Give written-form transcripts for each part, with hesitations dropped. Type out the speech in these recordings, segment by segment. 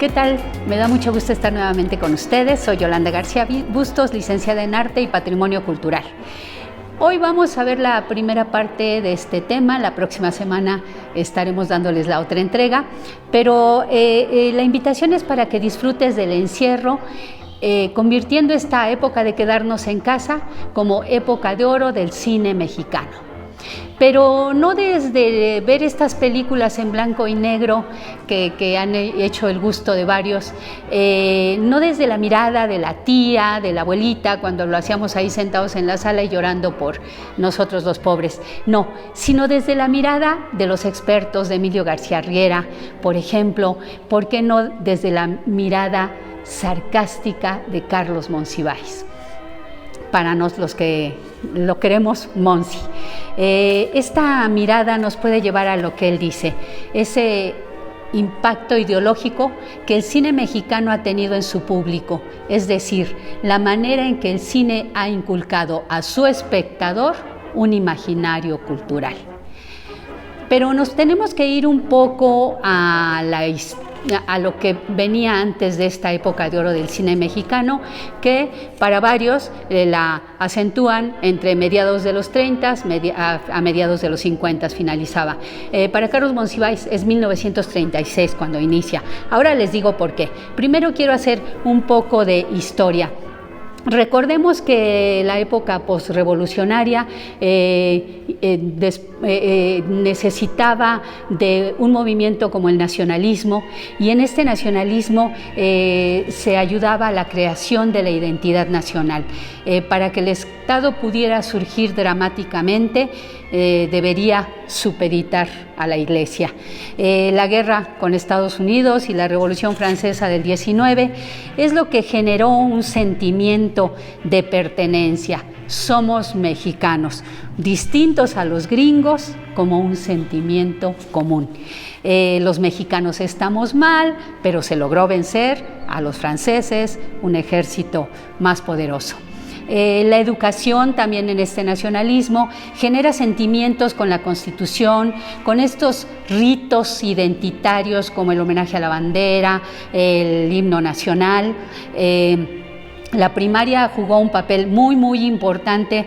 ¿Qué tal? Me da mucho gusto estar nuevamente con ustedes. Soy Yolanda García Bustos, licenciada en Arte y Patrimonio Cultural. Hoy vamos a ver la primera parte de este tema. La próxima semana estaremos dándoles la otra entrega, pero la invitación es para que disfrutes del encierro, convirtiendo esta época de quedarnos en casa como época de oro del cine mexicano. Pero no desde ver estas películas en blanco y negro que han hecho el gusto de varios, no desde la mirada de la tía, de la abuelita, cuando lo hacíamos ahí sentados en la sala y llorando por nosotros los pobres, no, sino desde la mirada de los expertos, de Emilio García Riera, por ejemplo, ¿por qué no desde la mirada sarcástica de Carlos Monsiváis? Para los que lo queremos, Monsi. Esta mirada nos puede llevar a lo que él dice, ese impacto ideológico que el cine mexicano ha tenido en su público, es decir, la manera en que el cine ha inculcado a su espectador un imaginario cultural. Pero nos tenemos que ir un poco a lo que venía antes de esta época de oro del cine mexicano, que para varios la acentúan entre mediados de los 30 a mediados de los 50 finalizaba. Para Carlos Monsiváis es 1936 cuando inicia. Ahora les digo por qué. Primero quiero hacer un poco de historia. Recordemos que la época posrevolucionaria necesitaba de un movimiento como el nacionalismo, y en este nacionalismo se ayudaba a la creación de la identidad nacional. Para que el Estado pudiera surgir dramáticamente, debería supeditar a la Iglesia. La guerra con Estados Unidos y la Revolución Francesa del 19 es lo que generó un sentimiento de pertenencia. Somos mexicanos, distintos a los gringos, como un sentimiento común. Los mexicanos estamos mal, pero se logró vencer a los franceses, un ejército más poderoso. La educación también en este nacionalismo genera sentimientos con la Constitución, con estos ritos identitarios como el homenaje a la bandera, el himno nacional. La primaria jugó un papel muy importante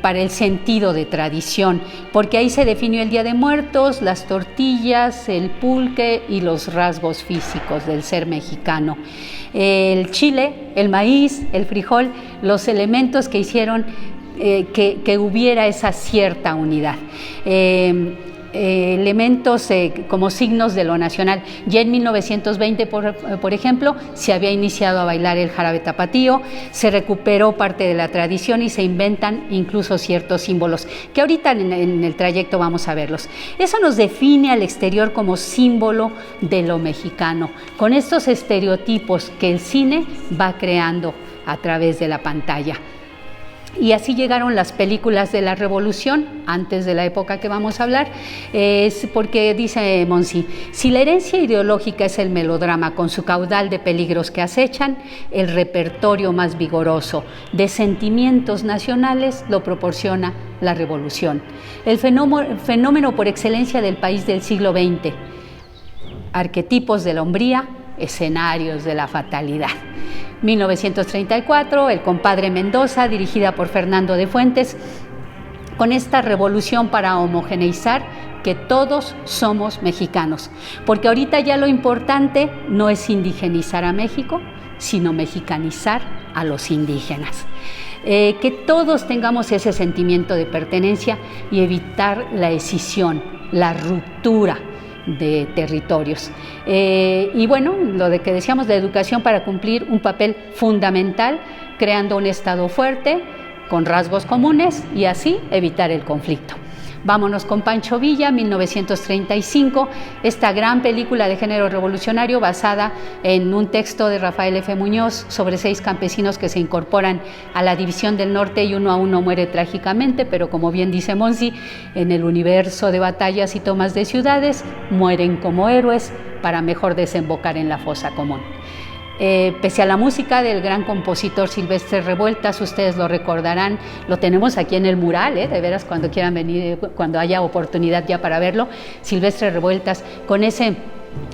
para el sentido de tradición, porque ahí se definió el Día de Muertos, las tortillas, el pulque y los rasgos físicos del ser mexicano. El chile, el maíz, el frijol, los elementos que hicieron que hubiera esa cierta unidad. Elementos como signos de lo nacional. Ya en 1920, por ejemplo, se había iniciado a bailar el jarabe tapatío, se recuperó parte de la tradición y se inventan incluso ciertos símbolos, que ahorita en el trayecto vamos a verlos. Eso nos define al exterior como símbolo de lo mexicano, con estos estereotipos que el cine va creando a través de la pantalla. Y así llegaron las películas de la Revolución, antes de la época que vamos a hablar, es porque dice Monsi, si la herencia ideológica es el melodrama con su caudal de peligros que acechan, el repertorio más vigoroso de sentimientos nacionales lo proporciona la Revolución. El fenómeno por excelencia del país del siglo XX, arquetipos de la hombría, escenarios de la fatalidad. 1934, El compadre Mendoza, dirigida por Fernando de Fuentes, con esta revolución para homogeneizar que todos somos mexicanos, porque ahorita ya lo importante no es indigenizar a México, sino mexicanizar a los indígenas. Que todos tengamos ese sentimiento de pertenencia y evitar la escisión, la ruptura de territorios. Y bueno, lo de que decíamos de educación para cumplir un papel fundamental, creando un Estado fuerte, con rasgos comunes y así evitar el conflicto. Vámonos con Pancho Villa, 1935, esta gran película de género revolucionario basada en un texto de Rafael F. Muñoz sobre 6 campesinos que se incorporan a la División del Norte y uno a uno muere trágicamente, pero como bien dice Monsi, en el universo de batallas y tomas de ciudades, mueren como héroes para mejor desembocar en la fosa común. Pese a la música del gran compositor Silvestre Revueltas, ustedes lo recordarán, lo tenemos aquí en el mural, de veras cuando quieran venir, cuando haya oportunidad ya para verlo, Silvestre Revueltas, con ese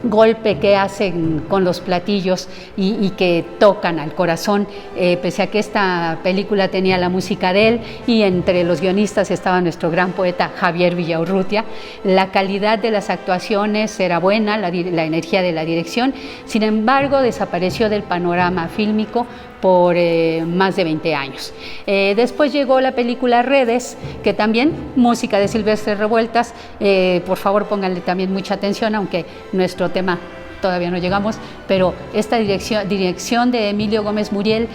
golpe que hacen con los platillos y que tocan al corazón, pese a que esta película tenía la música de él y entre los guionistas estaba nuestro gran poeta Javier Villaurrutia. La calidad de las actuaciones era buena, la energía de la dirección, sin embargo desapareció del panorama fílmico por más de 20 años. Después llegó la película Redes, que también, música de Silvestre Revueltas, por favor pónganle también mucha atención, aunque nuestro tema todavía no llegamos, pero esta dirección de Emilio Gómez Muriel,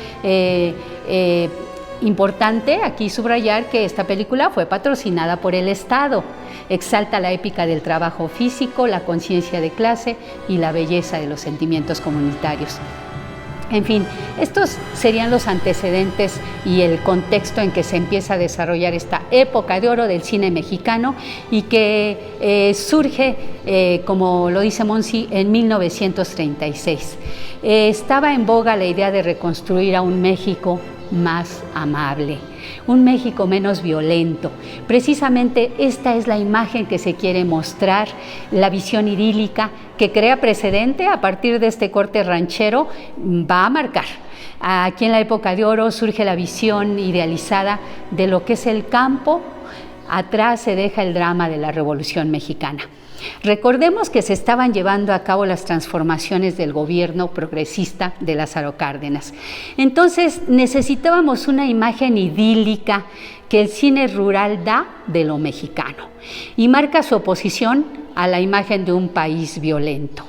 importante aquí subrayar que esta película fue patrocinada por el Estado. Exalta la épica del trabajo físico, la conciencia de clase y la belleza de los sentimientos comunitarios. En fin, estos serían los antecedentes y el contexto en que se empieza a desarrollar esta época de oro del cine mexicano y que surge, como lo dice Monsi, en 1936. Estaba en boga la idea de reconstruir a un México más amable, un México menos violento. Precisamente esta es la imagen que se quiere mostrar, la visión idílica que crea precedente a partir de este corte ranchero, va a marcar. Aquí en la época de oro surge la visión idealizada de lo que es el campo, atrás se deja el drama de la Revolución Mexicana. Recordemos que se estaban llevando a cabo las transformaciones del gobierno progresista de Lázaro Cárdenas. Entonces necesitábamos una imagen idílica que el cine rural da de lo mexicano y marca su oposición a la imagen de un país violento.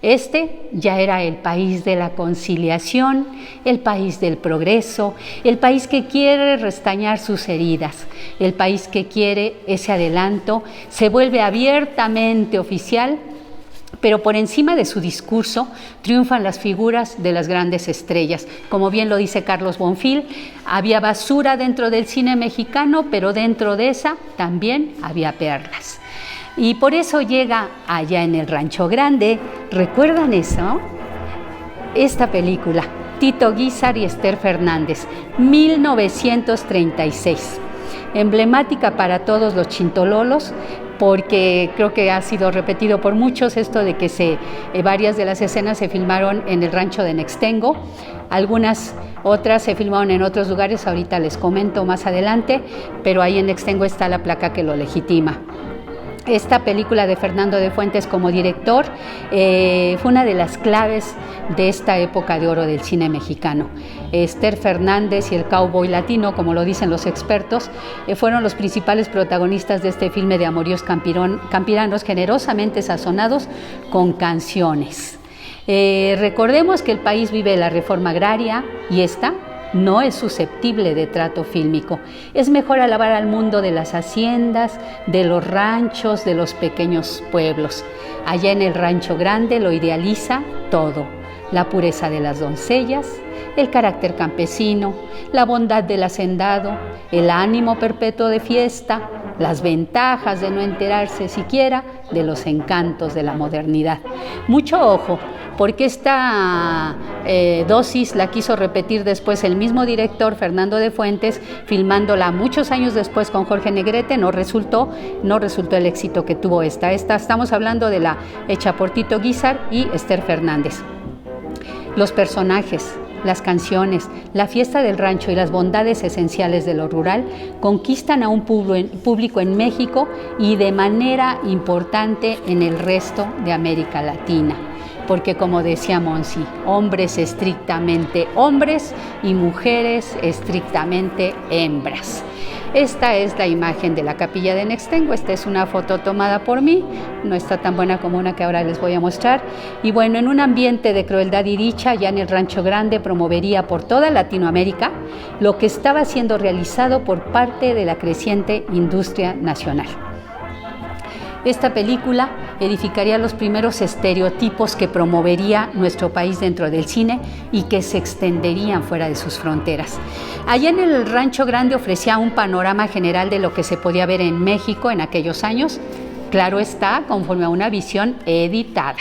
Este ya era el país de la conciliación, el país del progreso, el país que quiere restañar sus heridas, el país que quiere ese adelanto, se vuelve abiertamente oficial, pero por encima de su discurso triunfan las figuras de las grandes estrellas. Como bien lo dice Carlos Bonfil, había basura dentro del cine mexicano, pero dentro de esa también había perlas. Y por eso llega allá en el Rancho Grande. ¿Recuerdan eso? Esta película, Tito Guízar y Esther Fernández, 1936. Emblemática para todos los chintololos, porque creo que ha sido repetido por muchos esto de que varias de las escenas se filmaron en el rancho de Nextengo, algunas otras se filmaron en otros lugares, ahorita les comento más adelante, pero ahí en Nextengo está la placa que lo legitima. Esta película de Fernando de Fuentes como director fue una de las claves de esta época de oro del cine mexicano. Esther Fernández y el cowboy latino, como lo dicen los expertos, fueron los principales protagonistas de este filme de amoríos campiranos generosamente sazonados con canciones. Recordemos que el país vive la reforma agraria y esta no es susceptible de trato fílmico. Es mejor alabar al mundo de las haciendas, de los ranchos, de los pequeños pueblos. Allá en el Rancho Grande lo idealiza todo: la pureza de las doncellas, el carácter campesino, la bondad del hacendado, el ánimo perpetuo de fiesta, las ventajas de no enterarse siquiera de los encantos de la modernidad. Mucho ojo, porque esta dosis la quiso repetir después el mismo director Fernando de Fuentes, filmándola muchos años después con Jorge Negrete. No resultó el éxito que tuvo esta. Estamos hablando de la hecha por Tito Guízar y Esther Fernández. Los personajes, las canciones, la fiesta del rancho y las bondades esenciales de lo rural conquistan a un público en México y de manera importante en el resto de América Latina. Porque, como decía Monsi, hombres estrictamente hombres y mujeres estrictamente hembras. Esta es la imagen de la capilla de Nextengo. Esta es una foto tomada por mí, no está tan buena como una que ahora les voy a mostrar. Y bueno, en un ambiente de crueldad y dicha, ya en el Rancho Grande promovería por toda Latinoamérica lo que estaba siendo realizado por parte de la creciente industria nacional. Esta película edificaría los primeros estereotipos que promovería nuestro país dentro del cine y que se extenderían fuera de sus fronteras. Allá en el Rancho Grande ofrecía un panorama general de lo que se podía ver en México en aquellos años, claro está, conforme a una visión editada,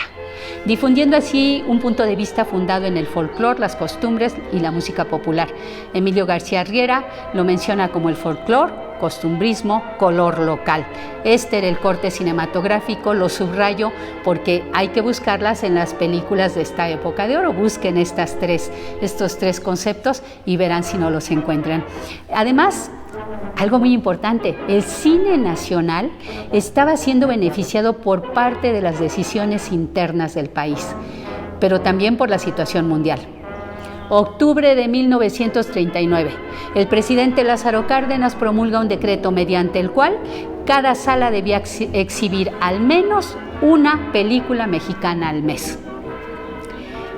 difundiendo así un punto de vista fundado en el folclore, las costumbres y la música popular. Emilio García Riera lo menciona como el folclore costumbrismo, color local. Este era el corte cinematográfico, lo subrayo porque hay que buscarlas en las películas de esta época de oro. Busquen estos tres conceptos y verán si no los encuentran. Además, algo muy importante, el cine nacional estaba siendo beneficiado por parte de las decisiones internas del país, pero también por la situación mundial. Octubre de 1939, el presidente Lázaro Cárdenas promulga un decreto mediante el cual cada sala debía exhibir al menos una película mexicana al mes.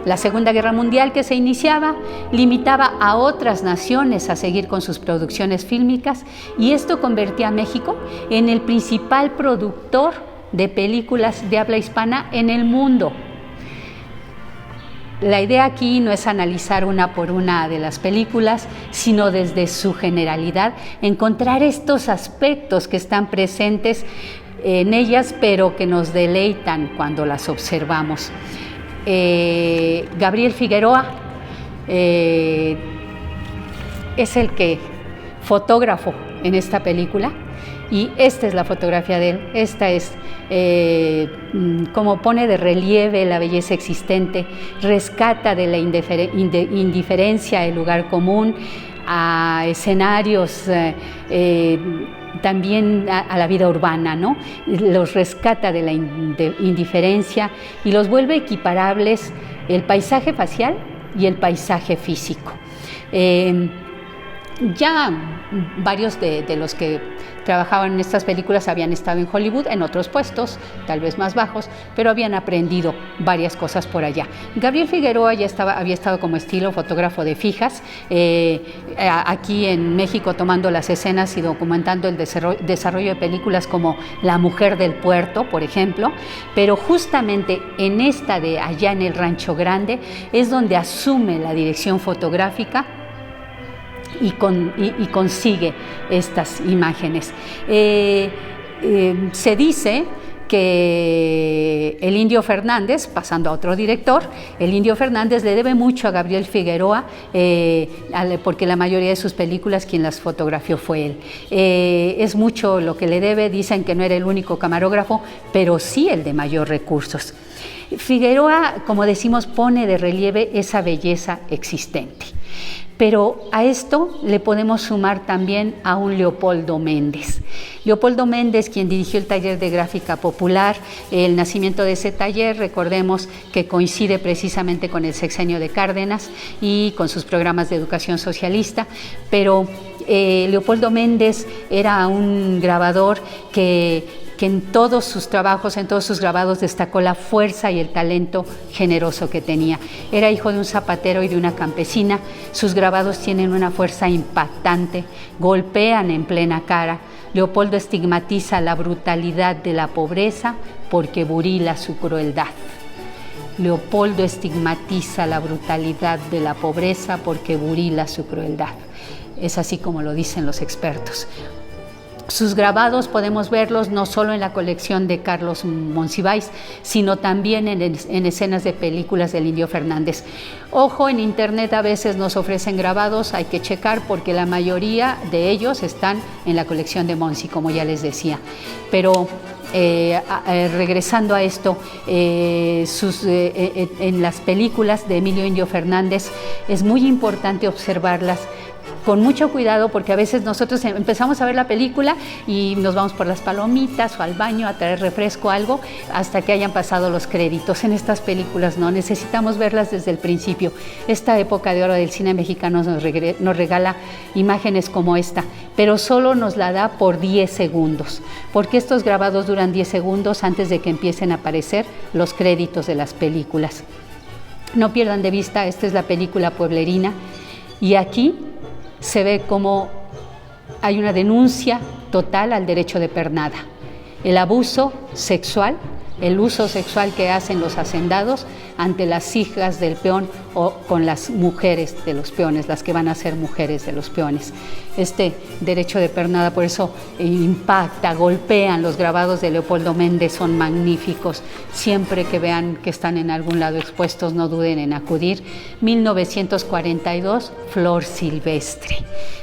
La Segunda Guerra Mundial, que se iniciaba, limitaba a otras naciones a seguir con sus producciones fílmicas, y esto convertía a México en el principal productor de películas de habla hispana en el mundo. La idea aquí no es analizar una por una de las películas, sino desde su generalidad, encontrar estos aspectos que están presentes en ellas, pero que nos deleitan cuando las observamos. Gabriel Figueroa es el fotógrafo en esta película, y esta es la fotografía de él. Esta es como pone de relieve la belleza existente, rescata de la indiferencia el lugar común, a escenarios, también a la vida urbana, ¿no? Los rescata de la indiferencia y los vuelve equiparables el paisaje facial y el paisaje físico. Ya varios de los que trabajaban en estas películas habían estado en Hollywood, en otros puestos, tal vez más bajos, pero habían aprendido varias cosas por allá. Gabriel Figueroa había estado como estilo fotógrafo de fijas, aquí en México tomando las escenas y documentando el desarrollo de películas como La Mujer del Puerto, por ejemplo, pero justamente en esta de Allá en el Rancho Grande es donde asume la dirección fotográfica y consigue estas imágenes. Se dice que el Indio Fernández, pasando a otro director, el Indio Fernández le debe mucho a Gabriel Figueroa, porque la mayoría de sus películas quien las fotografió fue él. Es mucho lo que le debe, dicen que no era el único camarógrafo, pero sí el de mayor recursos. Figueroa, como decimos, pone de relieve esa belleza existente. Pero a esto le podemos sumar también a un Leopoldo Méndez. Leopoldo Méndez, quien dirigió el taller de gráfica popular, el nacimiento de ese taller, recordemos que coincide precisamente con el sexenio de Cárdenas y con sus programas de educación socialista, pero Leopoldo Méndez era un grabador que en todos sus trabajos, en todos sus grabados destacó la fuerza y el talento generoso que tenía. Era hijo de un zapatero y de una campesina. Sus grabados tienen una fuerza impactante, golpean en plena cara. Leopoldo estigmatiza la brutalidad de la pobreza porque burila su crueldad. Leopoldo estigmatiza la brutalidad de la pobreza porque burila su crueldad. Es así como lo dicen los expertos. Sus grabados podemos verlos no solo en la colección de Carlos Monsiváis, sino también en escenas de películas del Indio Fernández. Ojo, en internet a veces nos ofrecen grabados, hay que checar porque la mayoría de ellos están en la colección de Monsi, como ya les decía. Pero regresando a esto, en las películas de Emilio Indio Fernández es muy importante observarlas con mucho cuidado, porque a veces nosotros empezamos a ver la película y nos vamos por las palomitas o al baño a traer refresco o algo hasta que hayan pasado los créditos. En estas películas no, necesitamos verlas desde el principio. Esta época de oro del cine mexicano nos regala imágenes como esta, pero solo nos la da por 10 segundos, porque estos grabados duran 10 segundos antes de que empiecen a aparecer los créditos de las películas. No pierdan de vista, esta es la película Pueblerina, y aquí se ve cómo hay una denuncia total al derecho de pernada. El abuso sexual, el uso sexual que hacen los hacendados ante las hijas del peón o con las mujeres de los peones, las que van a ser mujeres de los peones. Este derecho de pernada por eso impacta, golpean. Los grabados de Leopoldo Méndez son magníficos. Siempre que vean que están en algún lado expuestos, no duden en acudir. 1942, Flor Silvestre.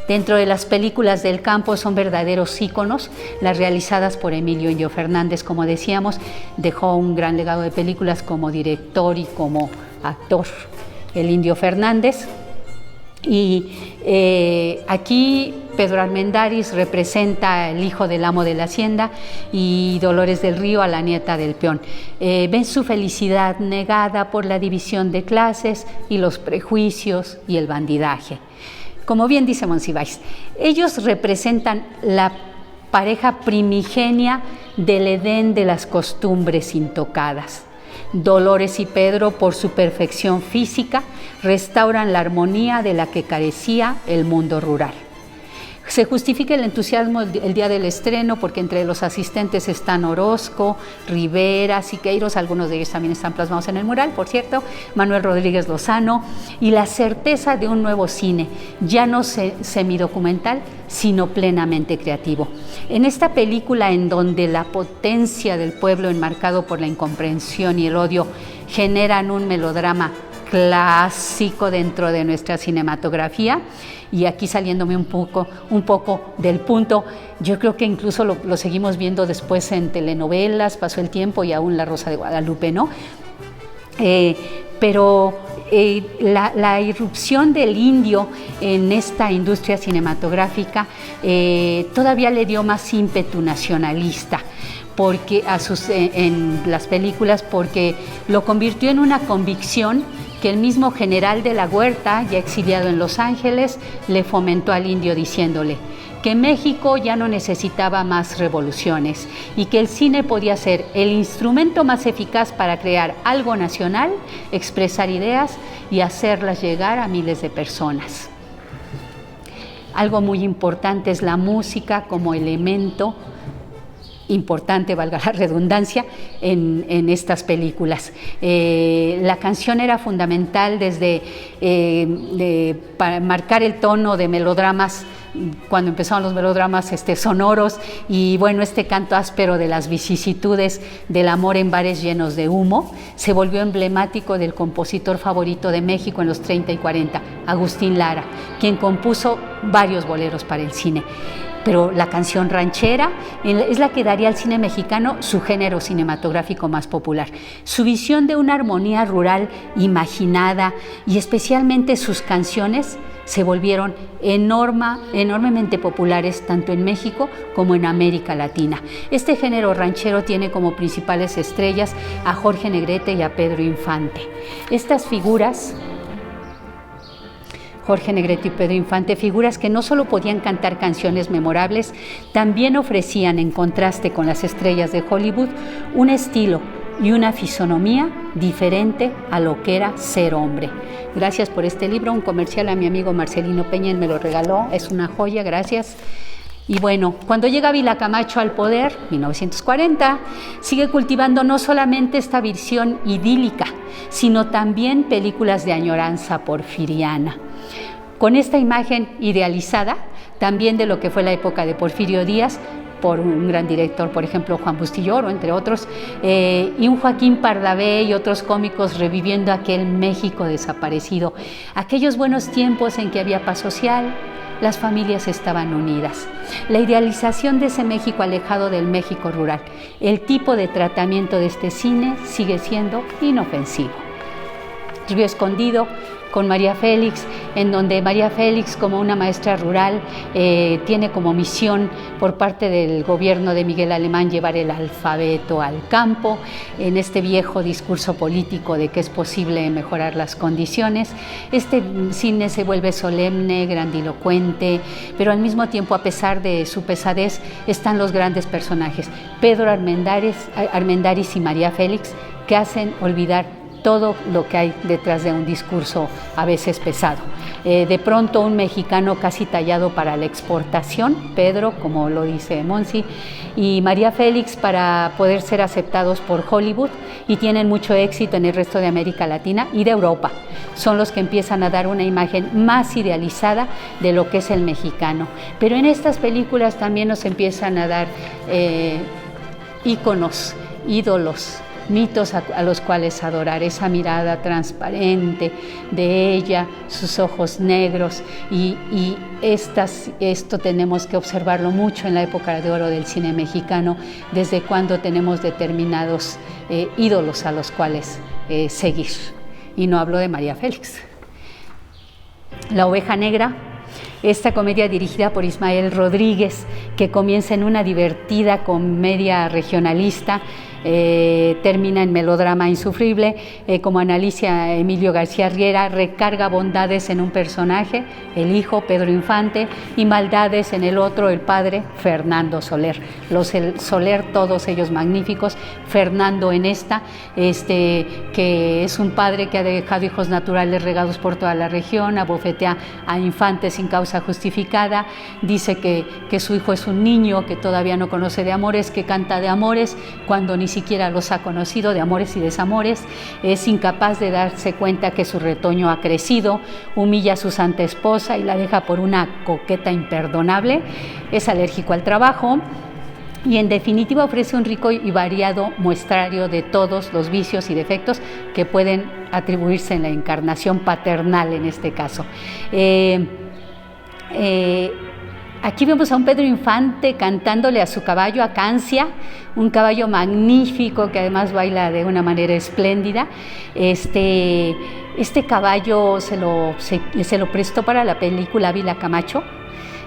Dentro de las películas del campo son verdaderos íconos, las realizadas por Emilio Indio Fernández, como decíamos, dejó un gran legado de películas como director y como actor, el Indio Fernández. Y aquí Pedro Armendáriz representa el hijo del amo de la hacienda y Dolores del Río a la nieta del peón. Ven su felicidad negada por la división de clases y los prejuicios y el bandidaje. Como bien dice Monsiváis, ellos representan la pareja primigenia del Edén de las costumbres intocadas. Dolores y Pedro, por su perfección física, restauran la armonía de la que carecía el mundo rural. Se justifica el entusiasmo el día del estreno porque entre los asistentes están Orozco, Rivera, Siqueiros, algunos de ellos también están plasmados en el mural, por cierto, Manuel Rodríguez Lozano, y la certeza de un nuevo cine, ya no semidocumental, sino plenamente creativo. En esta película, en donde la potencia del pueblo enmarcado por la incomprensión y el odio generan un melodrama clásico dentro de nuestra cinematografía, y aquí saliéndome un poco del punto, yo creo que incluso lo seguimos viendo después en telenovelas, pasó el tiempo y aún La Rosa de Guadalupe, ¿no? Pero la irrupción del indio en esta industria cinematográfica todavía le dio más ímpetu nacionalista porque en las películas, porque lo convirtió en una convicción que el mismo general de la Huerta, ya exiliado en Los Ángeles, le fomentó al indio diciéndole que México ya no necesitaba más revoluciones y que el cine podía ser el instrumento más eficaz para crear algo nacional, expresar ideas y hacerlas llegar a miles de personas. Algo muy importante es la música como elemento importante, valga la redundancia, en estas películas. La canción era fundamental desde para marcar el tono de melodramas, cuando empezaron los melodramas sonoros, y bueno, este canto áspero de las vicisitudes del amor en bares llenos de humo se volvió emblemático del compositor favorito de México en los 30 y 40, Agustín Lara, quien compuso varios boleros para el cine. Pero la canción ranchera es la que daría al cine mexicano su género cinematográfico más popular. Su visión de una armonía rural imaginada y especialmente sus canciones se volvieron enormemente populares tanto en México como en América Latina. Este género ranchero tiene como principales estrellas a Jorge Negrete y a Pedro Infante. Estas figuras, Jorge Negrete y Pedro Infante, figuras que no solo podían cantar canciones memorables, también ofrecían, en contraste con las estrellas de Hollywood, un estilo y una fisonomía diferente a lo que era ser hombre. Gracias por este libro, un comercial a mi amigo Marcelino Peña, él me lo regaló, es una joya, gracias. Y bueno, cuando llega Vila Camacho al poder, 1940, sigue cultivando no solamente esta visión idílica, sino también películas de añoranza porfiriana. Con esta imagen idealizada, también de lo que fue la época de Porfirio Díaz, por un gran director, por ejemplo, Juan Bustillo Oro, entre otros, y un Joaquín Pardavé y otros cómicos reviviendo aquel México desaparecido, aquellos buenos tiempos en que había paz social, las familias estaban unidas. La idealización de ese México alejado del México rural, el tipo de tratamiento de este cine sigue siendo inofensivo. Río Escondido, con María Félix, en donde María Félix, como una maestra rural, tiene como misión por parte del gobierno de Miguel Alemán llevar el alfabeto al campo, en este viejo discurso político de que es posible mejorar las condiciones. Este cine se vuelve solemne, grandilocuente, pero al mismo tiempo, a pesar de su pesadez, están los grandes personajes, Pedro Armendáriz y María Félix, que hacen olvidar todo lo que hay detrás de un discurso a veces pesado. de pronto un mexicano casi tallado para la exportación, Pedro, como lo dice Monsi, y María Félix para poder ser aceptados por Hollywood, y tienen mucho éxito en el resto de América Latina y de Europa. Son los que empiezan a dar una imagen más idealizada de lo que es el mexicano. Pero en estas películas también nos empiezan a dar íconos, ídolos, mitos a los cuales adorar, esa mirada transparente de ella, sus ojos negros, y esto tenemos que observarlo mucho en la época de oro del cine mexicano, desde cuando tenemos determinados ídolos a los cuales seguir. Y no hablo de María Félix. La oveja negra, esta comedia dirigida por Ismael Rodríguez, que comienza en una divertida comedia regionalista, termina en melodrama insufrible, como analiza Emilio García Riera, recarga bondades en un personaje, el hijo Pedro Infante, y maldades en el otro, el padre Fernando Soler. Los Soler, todos ellos magníficos. Fernando en esta, que es un padre que ha dejado hijos naturales regados por toda la región, abofetea a Infante sin causa justificada, dice que su hijo es un niño que todavía no conoce de amores, que canta de amores cuando ni siquiera los ha conocido, de amores y desamores, es incapaz de darse cuenta que su retoño ha crecido, humilla a su santa esposa y la deja por una coqueta imperdonable, es alérgico al trabajo, y en definitiva ofrece un rico y variado muestrario de todos los vicios y defectos que pueden atribuirse en la encarnación paternal en este caso. Aquí vemos a un Pedro Infante cantándole a su caballo, a Cancia, un caballo magnífico que además baila de una manera espléndida. Este caballo se lo prestó para la película Ávila Camacho.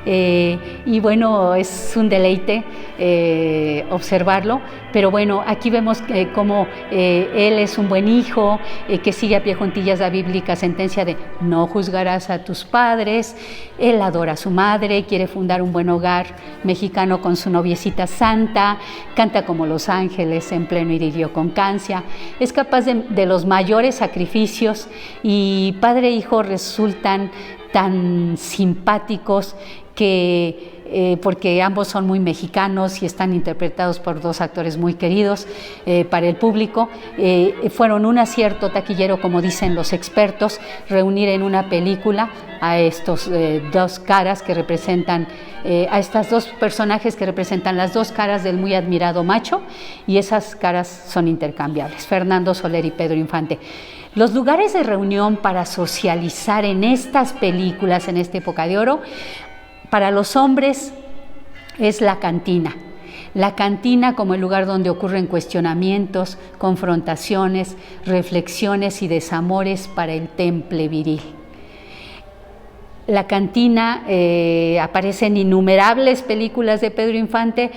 Y bueno, es un deleite observarlo, pero bueno, aquí vemos cómo él es un buen hijo, que sigue a pie juntillas la bíblica sentencia de no juzgarás a tus padres. Él adora a su madre, quiere fundar un buen hogar mexicano con su noviecita santa, canta como los ángeles en pleno idilio con Cancia, es capaz de los mayores sacrificios, y padre e hijo resultan tan simpáticos porque ambos son muy mexicanos y están interpretados por dos actores muy queridos para el público. Fueron un acierto taquillero, como dicen los expertos, reunir en una película a estos dos caras que representan, a estas dos personajes que representan las dos caras del muy admirado macho, y esas caras son intercambiables, Fernando Soler y Pedro Infante. Los lugares de reunión para socializar en estas películas, en esta época de oro, para los hombres es la cantina. La cantina como el lugar donde ocurren cuestionamientos, confrontaciones, reflexiones y desamores para el temple viril. La cantina aparece en innumerables películas de Pedro Infante.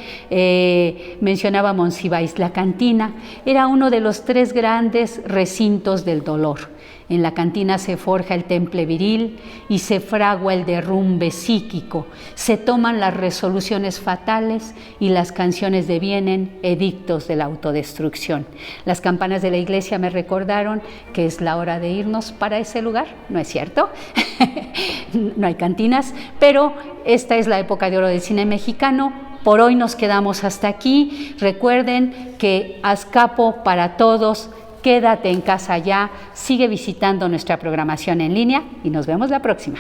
Mencionaba Monsiváis, la cantina era uno de los 3 grandes recintos del dolor. En la cantina se forja el temple viril y se fragua el derrumbe psíquico, se toman las resoluciones fatales y las canciones devienen edictos de la autodestrucción. Las campanas de la iglesia me recordaron que es la hora de irnos para ese lugar, ¿no es cierto? No hay cantinas, pero esta es la época de oro del cine mexicano. Por hoy nos quedamos hasta aquí. Recuerden que Azcapo para todos. Quédate en casa ya, sigue visitando nuestra programación en línea y nos vemos la próxima.